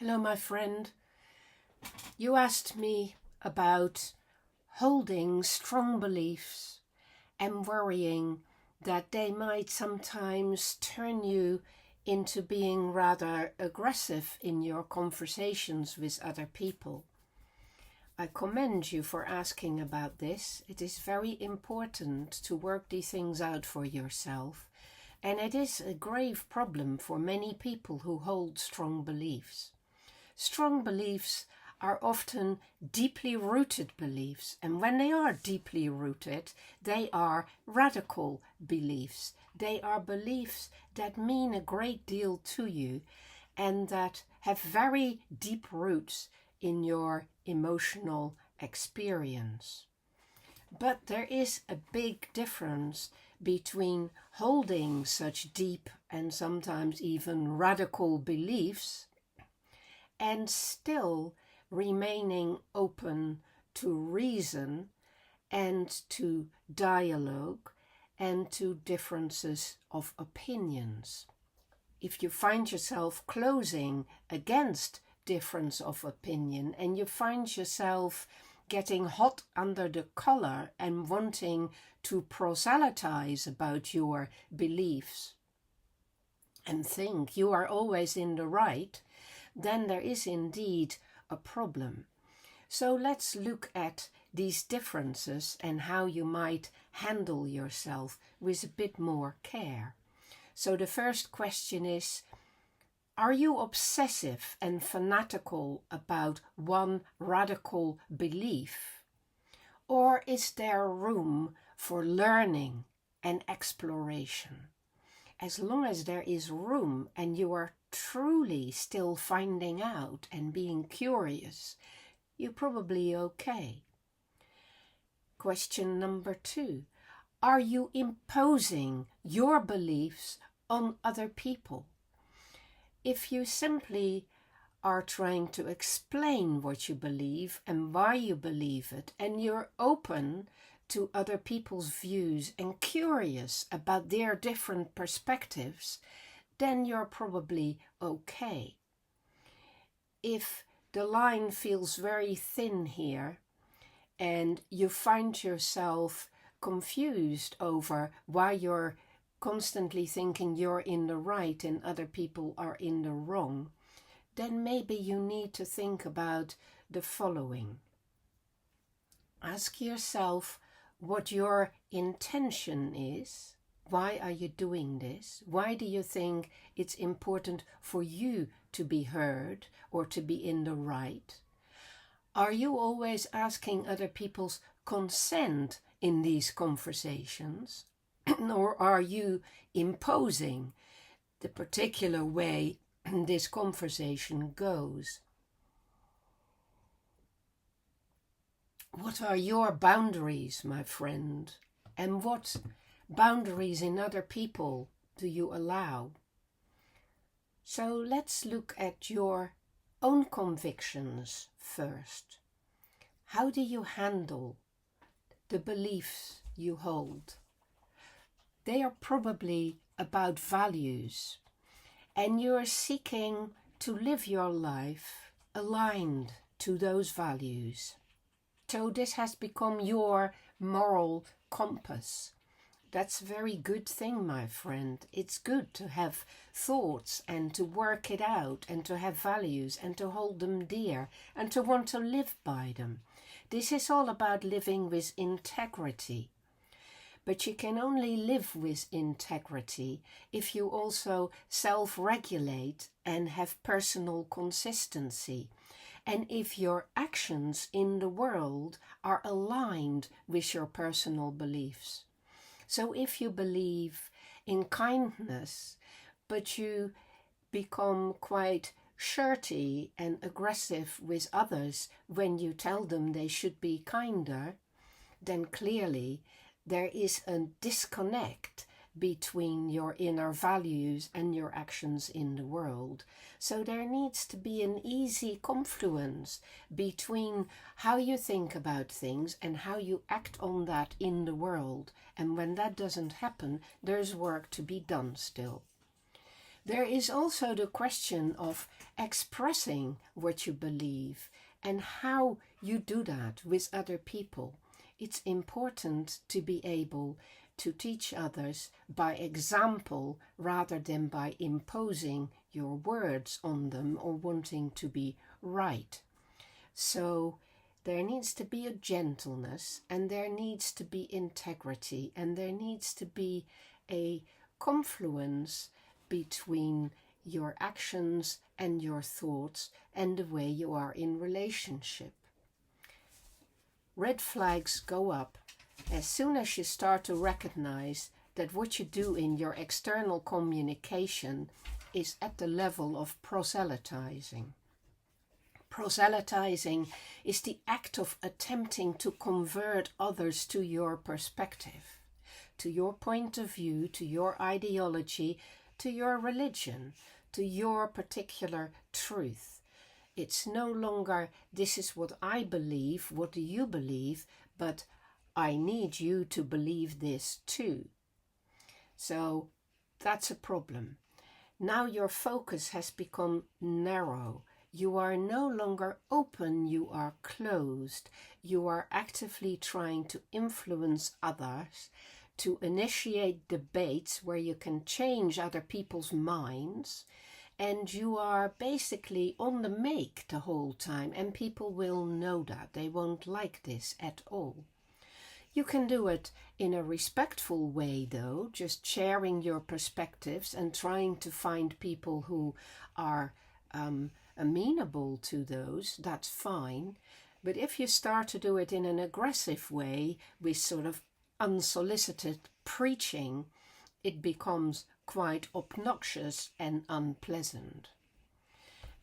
Hello, my friend. You asked me about holding strong beliefs and worrying that they might sometimes turn you into being rather aggressive in your conversations with other people. I commend you for asking about this. It is very important to work these things out for yourself, and it is a grave problem for many people who hold strong beliefs. Strong beliefs are often deeply rooted beliefs, and when they are deeply rooted, they are radical beliefs. They are beliefs that mean a great deal to you and that have very deep roots in your emotional experience. But there is a big difference between holding such deep and sometimes even radical beliefs and still remaining open to reason and to dialogue and to differences of opinions. If you find yourself closing against difference of opinion and you find yourself getting hot under the collar and wanting to proselytize about your beliefs and think you are always in the right, then there is indeed a problem. So let's look at these differences and how you might handle yourself with a bit more care. So the first question is, are you obsessive and fanatical about one radical belief? Or is there room for learning and exploration? As long as there is room and you are truly still finding out and being curious, you're probably okay. Question number 2. Are you imposing your beliefs on other people? If you simply are trying to explain what you believe and why you believe it, and you're open to other people's views and curious about their different perspectives, then you're probably okay. If the line feels very thin here and you find yourself confused over why you're constantly thinking you're in the right and other people are in the wrong, then maybe you need to think about the following. Ask yourself what your intention is. Why are you doing this? Why do you think it's important for you to be heard or to be in the right? Are you always asking other people's consent in these conversations? Or are you imposing the particular way this conversation goes? What are your boundaries, my friend? And what boundaries in other people do you allow? So let's look at your own convictions first. How do you handle the beliefs you hold? They are probably about values, and you're seeking to live your life aligned to those values. So this has become your moral compass. That's a very good thing, my friend. It's good to have thoughts and to work it out and to have values and to hold them dear and to want to live by them. This is all about living with integrity. But you can only live with integrity if you also self-regulate and have personal consistency. And if your actions in the world are aligned with your personal beliefs. So if you believe in kindness, but you become quite shirty and aggressive with others when you tell them they should be kinder, then clearly there is a disconnect between your inner values and your actions in the world. So there needs to be an easy confluence between how you think about things and how you act on that in the world. And when that doesn't happen, there's work to be done still. There is also the question of expressing what you believe and how you do that with other people. It's important to be able to teach others by example rather than by imposing your words on them or wanting to be right. So there needs to be a gentleness, and there needs to be integrity, and there needs to be a confluence between your actions and your thoughts and the way you are in relationship. Red flags go up as soon as you start to recognize that what you do in your external communication is at the level of proselytizing. Proselytizing is the act of attempting to convert others to your perspective, to your point of view, to your ideology, to your religion, to your particular truth. It's no longer, this is what I believe, what do you believe, but I need you to believe this too. So that's a problem. Now your focus has become narrow. You are no longer open, you are closed. You are actively trying to influence others, to initiate debates where you can change other people's minds, and you are basically on the make the whole time, and people will know that. They won't like this at all. You can do it in a respectful way, though, just sharing your perspectives and trying to find people who are amenable to those. That's fine. But if you start to do it in an aggressive way with sort of unsolicited preaching, it becomes quite obnoxious and unpleasant.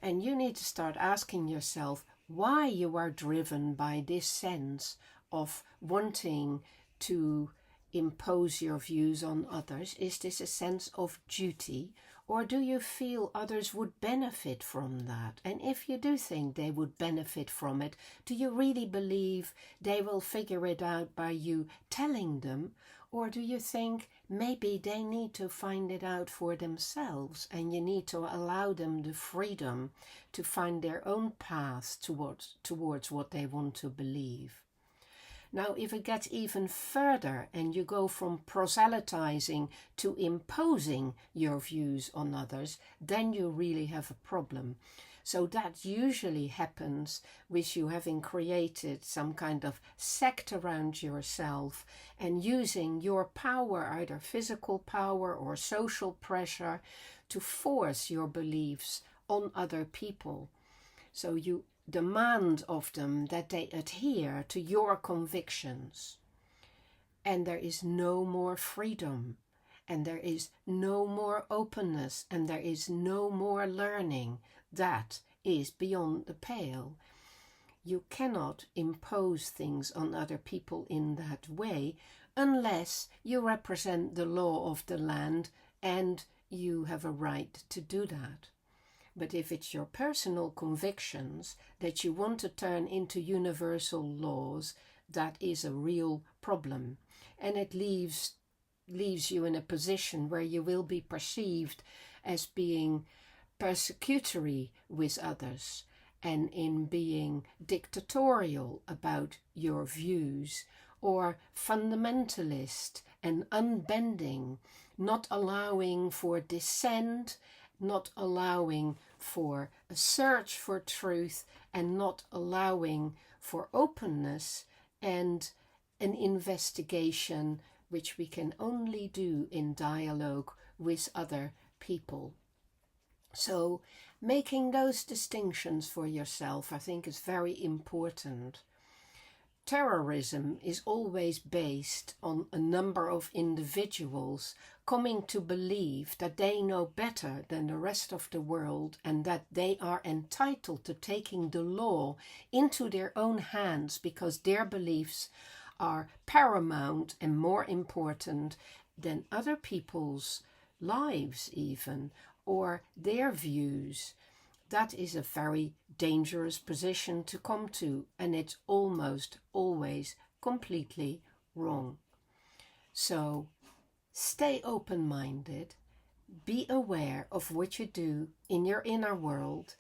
And you need to start asking yourself why you are driven by this sense of wanting to impose your views on others. Is this a sense of duty, or do you feel others would benefit from that? And if you do think they would benefit from it, do you really believe they will figure it out by you telling them? Or do you think maybe they need to find it out for themselves, and you need to allow them the freedom to find their own path towards what they want to believe? Now, if it gets even further and you go from proselytizing to imposing your views on others, then you really have a problem. So that usually happens with you having created some kind of sect around yourself and using your power, either physical power or social pressure, to force your beliefs on other people. So you demand of them that they adhere to your convictions. And there is no more freedom, and there is no more openness, and there is no more learning. That is beyond the pale. You cannot impose things on other people in that way unless you represent the law of the land and you have a right to do that. But if it's your personal convictions that you want to turn into universal laws, that is a real problem. And it leaves you in a position where you will be perceived as being persecutory with others and in being dictatorial about your views, or fundamentalist and unbending, not allowing for dissent, not allowing for a search for truth, and not allowing for openness and an investigation, which we can only do in dialogue with other people. So making those distinctions for yourself, I think, is very important. Terrorism is always based on a number of individuals coming to believe that they know better than the rest of the world and that they are entitled to taking the law into their own hands because their beliefs are paramount and more important than other people's lives even, or their views. That is a very dangerous position to come to, and it's almost always completely wrong. So stay open-minded, Be aware of what you do in your inner world.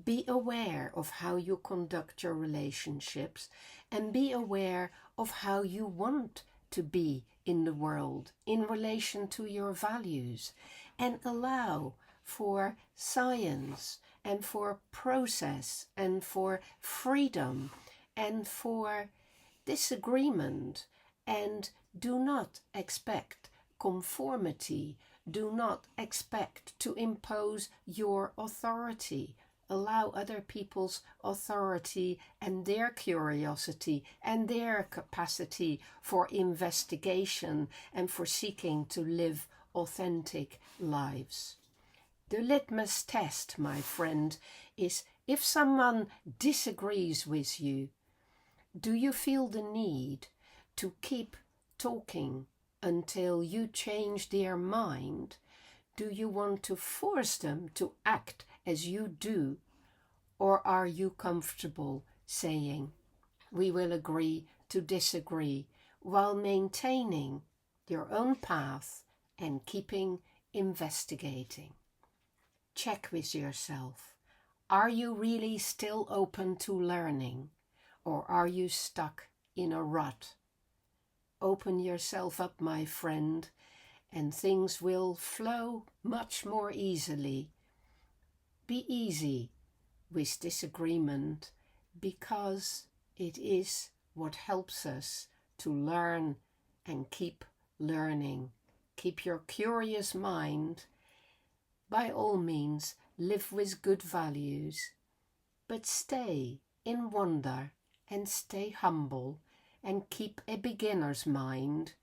Be aware of how you conduct your relationships, and be aware of how you want to be in the world in relation to your values, and allow for science and for process and for freedom and for disagreement, and do not expect conformity. Do not expect to impose your authority. Allow other people's authority and their curiosity and their capacity for investigation and for seeking to live authentic lives. The litmus test, my friend, is if someone disagrees with you, do you feel the need to keep talking until you change their mind? Do you want to force them to act as you do? Or are you comfortable saying, we will agree to disagree, while maintaining your own path and keeping investigating? Check with yourself. Are you really still open to learning, or are you stuck in a rut? Open yourself up, my friend, and things will flow much more easily. Be easy with disagreement, because it is what helps us to learn and keep learning. Keep your curious mind. By all means, live with good values, but stay in wonder and stay humble and keep a beginner's mind,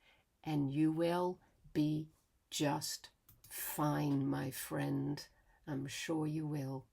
and you will be just fine, my friend. I'm sure you will.